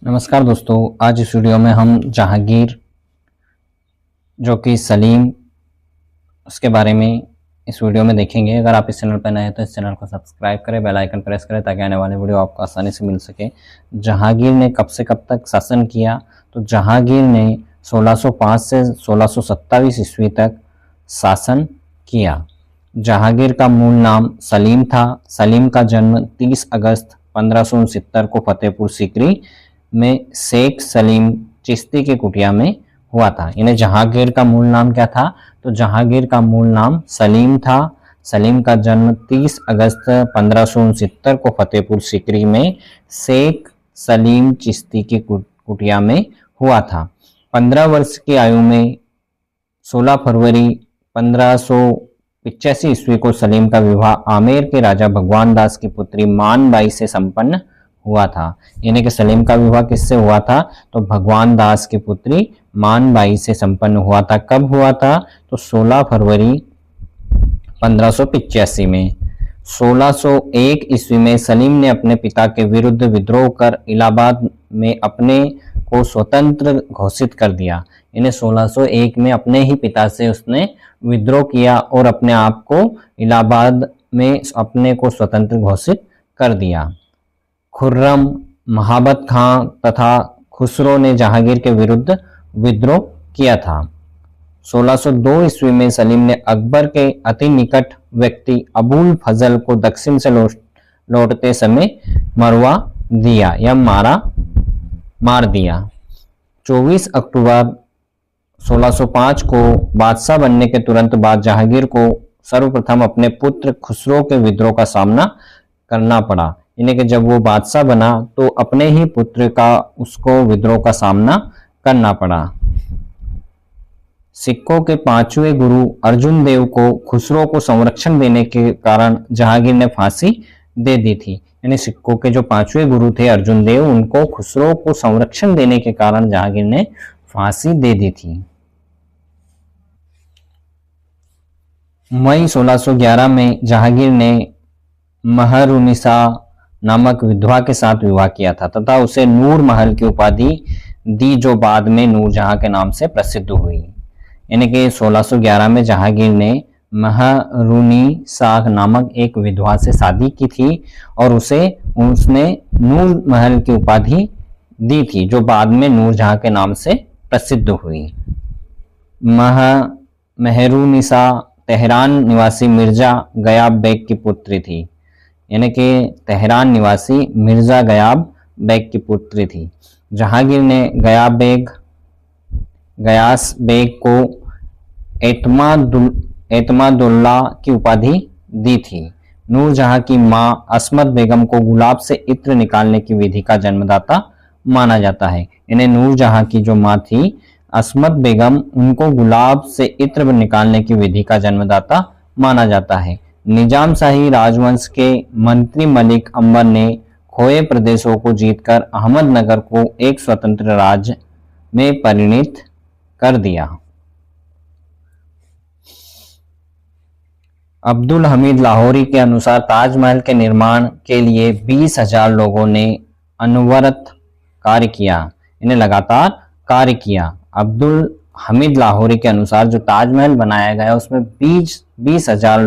नमस्कार दोस्तों, आज इस वीडियो में हम जहांगीर जो कि सलीम उसके बारे में इस वीडियो में देखेंगे। अगर आप इस चैनल पर नए हैं तो इस चैनल को सब्सक्राइब करें, बेल आइकन प्रेस करें ताकि आने वाले वीडियो आपको आसानी से मिल सके। जहांगीर ने कब से कब तक शासन किया? तो जहांगीर ने 1605 से 1627 ईस्वी तक शासन किया। जहांगीर का मूल नाम सलीम था। सलीम का जन्म 30 अगस्त 1569 को फतेहपुर सीकरी में शेख सलीम चिश्ती की कुटिया में हुआ था। इन्हें जहांगीर का मूल नाम क्या था? तो जहांगीर का मूल नाम सलीम था। सलीम का जन्म 30 अगस्त 1569 को फतेहपुर सीकरी में शेख सलीम चिश्ती की कुटिया में हुआ था। 15 वर्ष की आयु में 16 फरवरी 1585 ईस्वी को सलीम का विवाह आमेर के राजा भगवान दास की पुत्री मान बाई से संपन्न हुआ था। यानी कि सलीम का विवाह किससे हुआ था? तो भगवान दास की पुत्री मान बाई से संपन्न हुआ था। कब हुआ था? तो 16 फरवरी 1585 में। 1601 ईस्वी में सलीम ने अपने पिता के विरुद्ध विद्रोह कर इलाहाबाद में अपने को स्वतंत्र घोषित कर दिया। इन्हें 1601 में अपने ही पिता से उसने विद्रोह किया और अपने आप को इलाहाबाद में अपने को स्वतंत्र घोषित कर दिया। खुर्रम, महाबत खां तथा खुसरो ने जहांगीर के विरुद्ध विद्रोह किया था। 1602 ईस्वी में सलीम ने अकबर के अति निकट व्यक्ति अबुल फजल को दक्षिण से लौटते समय मरवा दिया या मार दिया। 24 अक्टूबर 1605 को बादशाह बनने के तुरंत बाद जहांगीर को सर्वप्रथम अपने पुत्र खुसरो के विद्रोह का सामना करना पड़ा। यानी कि जब वो बादशाह बना तो अपने ही पुत्र का उसको विद्रोह का सामना करना पड़ा। सिखों के 5वें गुरु अर्जुन देव को खुसरो को संरक्षण देने के कारण जहांगीर ने फांसी दे दी थी। यानी सिखों के जो 5वें गुरु थे अर्जुन देव, उनको खुसरो को संरक्षण देने के कारण जहांगीर ने फांसी दे दी थी। मई 1611 में जहांगीर ने महरुनिसा नामक विधवा के साथ विवाह किया था तथा उसे नूर महल की उपाधि दी, जो बाद में नूरजहां के नाम से प्रसिद्ध हुई। यानी कि 1611 में जहांगीर ने महरुनिसा नामक एक विधवा से शादी की थी और उसने नूर महल की उपाधि दी थी, जो बाद में नूरजहां के नाम से प्रसिद्ध हुई। महरुनिसा तेहरान निवासी मिर्जा गयाब बेग की पुत्री थी। यानी कि तेहरान निवासी मिर्जा गयाब बेग की पुत्री थी। जहांगीर ने गयास बेग को एतमादुल्ला की उपाधि दी थी। नूरजहां की मां असमत बेगम को गुलाब से इत्र निकालने की विधि का जन्मदाता माना जाता है। इन्हें नूरजहां की जो मां थी असमत बेगम, उनको गुलाब से इत्र निकालने की विधि का जन्मदाता माना जाता है। निजाम शाही राजवंश के मंत्री मलिक अंबर ने खोए प्रदेशों को जीतकर अहमदनगर को एक स्वतंत्र राज्य में परिणत कर दिया। अब्दुल हमीद लाहौरी के अनुसार ताजमहल के निर्माण के लिए 20,000 लोगों ने अनवरत कार्य किया। इन्हें लगातार कार्य किया। अब्दुल हमीद लाहौरी के अनुसार जो ताजमहल बनाया गया उसमें 20,000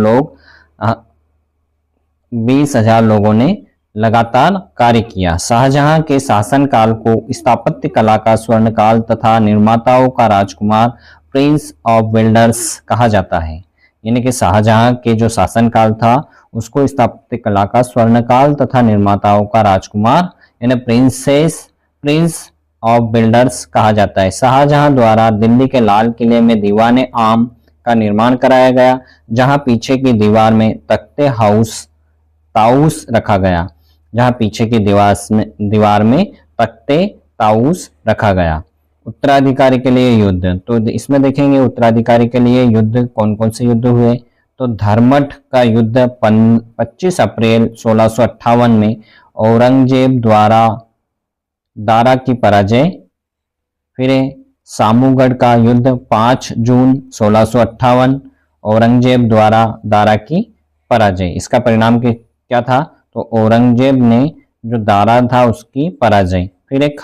लोगों ने लगातार कार्य किया। शाहजहां के शासनकाल को स्थापत्य कला का स्वर्णकाल तथा निर्माताओं का राजकुमार, प्रिंस ऑफ बिल्डर्स कहा जाता है। यानी कि शाहजहां के जो शासनकाल था उसको स्थापत्य कला का स्वर्णकाल तथा निर्माताओं का राजकुमार यानी प्रिंस ऑफ बिल्डर्स कहा जाता है। शाहजहां द्वारा दिल्ली के लाल किले में दीवाने आम का निर्माण कराया गया, जहां पीछे की दीवार में तख्ते ताउस रखा गया। उत्तराधिकारी के लिए युद्ध, तो इसमें देखेंगे उत्तराधिकारी के लिए युद्ध कौन कौन से युद्ध हुए। तो धर्मठ का युद्ध 25 अप्रैल 1658 में औरंगजेब द्वारा दारा की पराजय। फिर सामूगढ़ का युद्ध 5 जून 1658, औरंगजेब द्वारा दारा की पराजय। इसका परिणाम क्या था? तो औरंगजेब ने जो दारा था उसकी पराजय। फिर एक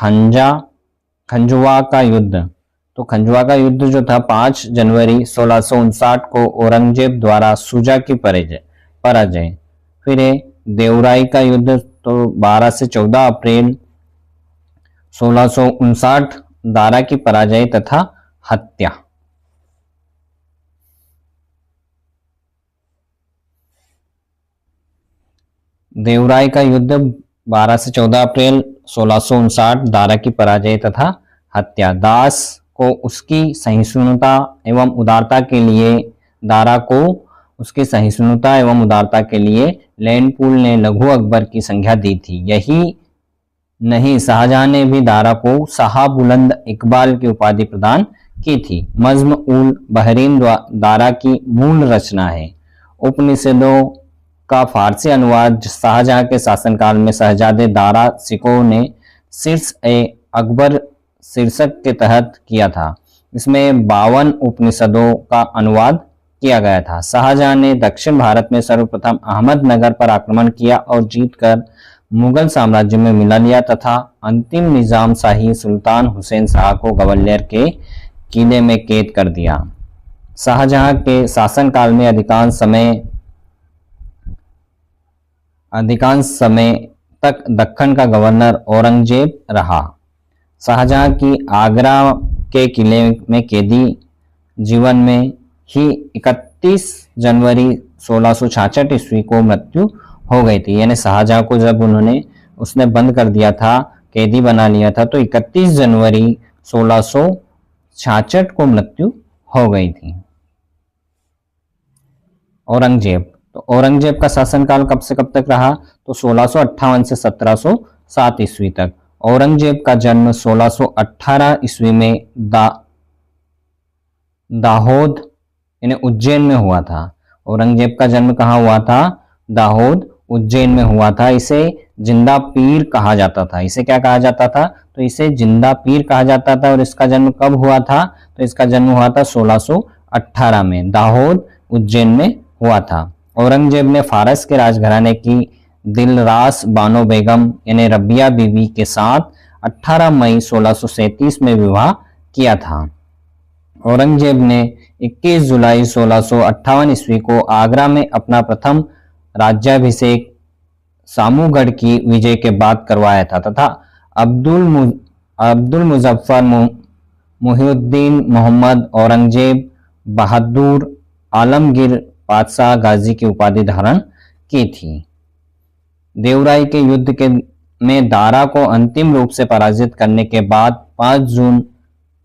खंजुआ का युद्ध। तो खंजुआ का युद्ध जो था 5 जनवरी 1659 को औरंगजेब द्वारा सुजा की पराजय। फिर देवराई का युद्ध तो 12 से 14 अप्रैल 1659 दारा की पराजय तथा हत्या। देवराई का युद्ध 12 से 14 अप्रैल 1659 दारा की पराजय तथा हत्या। दास को उसकी सहिष्णुता एवं उदारता के लिए दारा को उसकी सहिष्णुता एवं उदारता के लिए लैंडपुल ने लघु अकबर की संज्ञा दी थी। यही नहीं, शाहजहां ने भी दारा को शाह बुलंद इकबाल की उपाधि प्रदान की थी। मज्म उल बहरीन दारा की मूल रचना है। उपनिषदों का फारसी अनुवाद शाहजहां के शासनकाल में शहजादे दारा शिकोह ने शीर्ष ए अकबर शीर्षक के तहत किया था। इसमें 52 उपनिषदों का अनुवाद किया गया था। शाहजहां ने दक्षिण भारत में सर्वप्रथम अहमदनगर पर आक्रमण किया और जीतकर मुगल साम्राज्य में मिला लिया तथा अंतिम निजाम शाही सुल्तान हुसैन शाह को ग्वालियर के किले में कैद कर दिया। शाहजहां के शासनकाल में अधिकांश समय तक दक्कन का गवर्नर औरंगजेब रहा। शाहजहां की आगरा के किले में कैदी जीवन में ही 31 जनवरी 1666 ईस्वी को मृत्यु हो गई थी। यानी शाहजहां को जब उसने बंद कर दिया था, कैदी बना लिया था, तो 31 जनवरी 1666 को मृत्यु हो गई थी। औरंगजेब, तो औरंगजेब का शासनकाल कब से कब तक रहा? तो 1658 से 1707 ईस्वी तक। औरंगजेब का जन्म 1618 ईस्वी में दाहोद यानी उज्जैन में हुआ था। औरंगजेब का जन्म कहाँ हुआ था? दाहोद उज्जैन में हुआ था। इसे जिंदा पीर कहा जाता था। इसे क्या कहा जाता था? तो इसे जिंदा पीर कहा जाता था। और इसका जन्म कब हुआ था? तो इसका जन्म हुआ था 1618 में, दाहोद उज्जैन में हुआ था। औरंगजेब ने फारस के राजघराने की दिलरास बानो बेगम यानी रबिया बीवी के साथ 18 मई 1637 में विवाह किया था। औरंगजेब ने 21 जुलाई 1658 ईस्वी को आगरा में अपना प्रथम राज्याभिषेक सामूगढ़ की विजय के बाद करवाया था तथा अब्दुल मुजफ्फर मुहिउद्दीन मोहम्मद औरंगजेब बहादुर आलमगीर बादशाह गाजी की उपाधि धारण की थी। देवराई के युद्ध में दारा को अंतिम रूप से पराजित करने के बाद 5 जून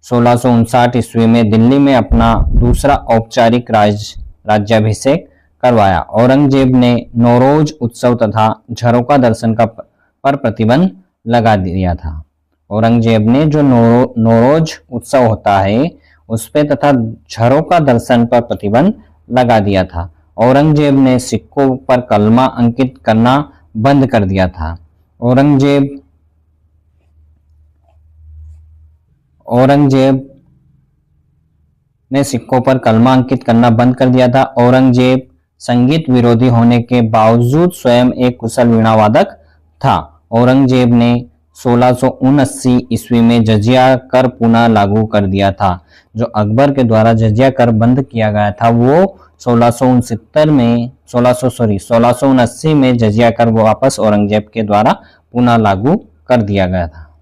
1659 ईस्वी में दिल्ली में अपना दूसरा औपचारिक राज्याभिषेक करवाया। औरंगजेब ने नौरोज उत्सव तथा झरोका दर्शन पर प्रतिबंध लगा दिया था। औरंगजेब ने जो नौरोज उत्सव होता है उस पे तथा झरोका दर्शन पर प्रतिबंध लगा दिया था। औरंगजेब ने सिक्कों पर कलमा अंकित करना बंद कर दिया था। औरंगजेब ने सिक्कों पर कलमा अंकित करना बंद कर दिया था। औरंगजेब संगीत विरोधी होने के बावजूद स्वयं एक कुशल वीणावादक था। औरंगजेब ने 1679 ईस्वी में जजिया कर पुनः लागू कर दिया था। जो अकबर के द्वारा जजिया कर बंद किया गया था वो 1679 में जजिया कर वापस औरंगजेब के द्वारा पुनः लागू कर दिया गया था।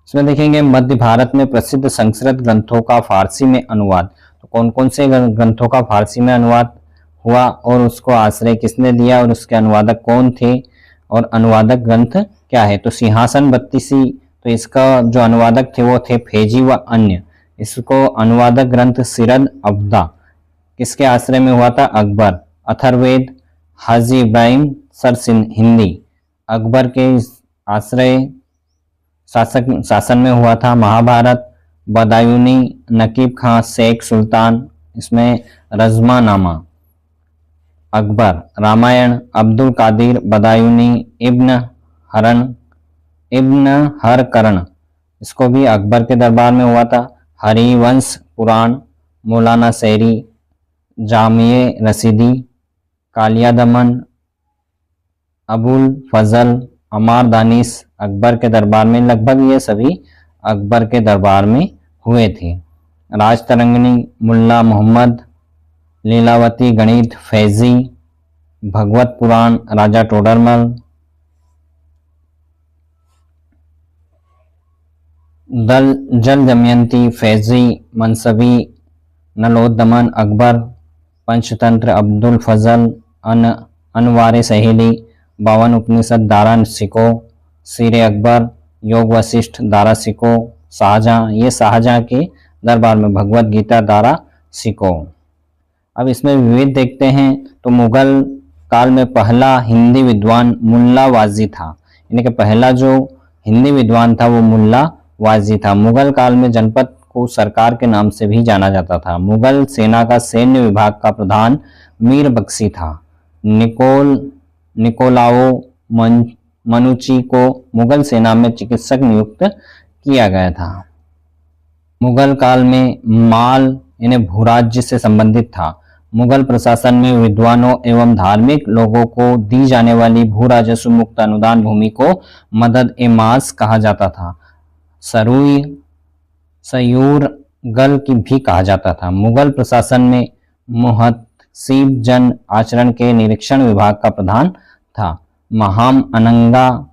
इसमें देखेंगे मध्य भारत में प्रसिद्ध संस्कृत ग्रंथों का फारसी में अनुवाद। तो कौन कौन से ग्रंथों का फारसी में अनुवाद हुआ और उसको आश्रय किसने दिया और उसके अनुवादक कौन थे और अनुवादक ग्रंथ क्या है? तो सिंहासन बत्तीसी, तो इसका जो अनुवादक थे वो थे फैजी व अन्य। इसको अनुवादक ग्रंथ सिरद अब्दा किसके आश्रय में हुआ था? अकबर। अथर्ववेद हाजी इब्राहिम सर हिंदी अकबर के आश्रय शासन में हुआ था। महाभारत बदायूनी नकीब खां शेख सुल्तान, इसमें रजमा नामा अकबर। रामायण अब्दुल कादिर बदायूनी इब्न हरकरण, इसको भी अकबर के दरबार में हुआ था। हरिवंश पुराण मौलाना शहरी जामिए रसीदी। कालिया दमन अबुल फजल अमार दानिश अकबर के दरबार में, लगभग ये सभी अकबर के दरबार में हुए थे। राजतरंगिणी, मुल्ला मोहम्मद, लीलावती, गणित, फैजी, भगवत पुराण, राजा टोडरमल, जल दमयंती, फैजी, मनसबी, नलोदमन, अकबर, पंचतंत्र, अब्दुल फजल, अनवारे सहेली, 52 उपनिषद, दारा सिको, सिरे अकबर, योग वशिष्ठ, दारा सिको, शाहजहां, ये शाहजहां के दरबार में भगवत गीता, दारा सिको। अब इसमें विविध देखते हैं तो मुगल काल में पहला हिंदी विद्वान मुल्ला वाजी था, यानी कि पहला जो हिंदी विद्वान था वो मुल्ला वाजी था। मुगल काल में जनपद को सरकार के नाम से भी जाना जाता था। मुगल सेना का सैन्य विभाग का प्रधान मीर बख्शी था। निकोलाओ मनुची को मुगल सेना में चिकित्सक नियुक्त किया गया था। मुगल काल में माल यानी भूराज्य से संबंधित था। मुगल प्रशासन में विद्वानों एवं धार्मिक लोगों को दी जाने वाली भू राजस्व मुक्त अनुदान भूमि को मदद ए मास कहा जाता था। सयूर गल की भी कहा जाता था। मुगल प्रशासन में मुहतसिब जन आचरण के निरीक्षण विभाग का प्रधान था। महाम अनंगा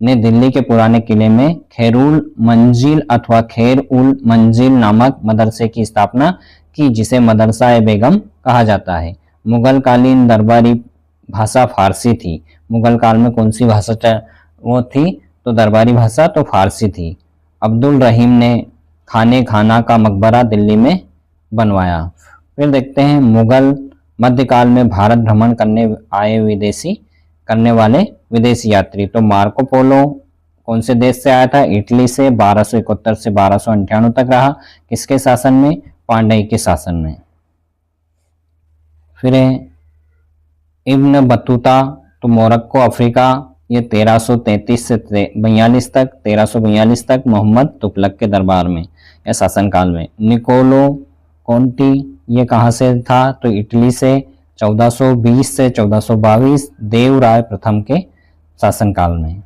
ने दिल्ली के पुराने किले में खैरुल मंजिल अथवा खैर उल मंजिल नामक मदरसे की स्थापना की, जिसे मदरसा ए बेगम कहा जाता है। मुगल कालीन दरबारी भाषा फारसी थी। मुगल काल में कौन सी भाषा वो थी? तो दरबारी भाषा तो फारसी थी। अब्दुल रहीम ने खाना का मकबरा दिल्ली में बनवाया। फिर देखते हैं मुगल मध्यकाल में भारत भ्रमण करने वाले विदेशी यात्री। तो मार्को पोलो कौन से देश से आया था? इटली से। 1271 से 1298 तक रहा। किसके शासन में? पांड्य के शासन में। फिर इब्न बतूता, तो मोरक्को अफ्रीका, ये 1333 से 1342 तक मोहम्मद तुगलक के दरबार में या शासनकाल में। निकोलो कॉन्टी, ये कहाँ से था? तो इटली से। 1420 से 1422 देवराय प्रथम के शासनकाल में।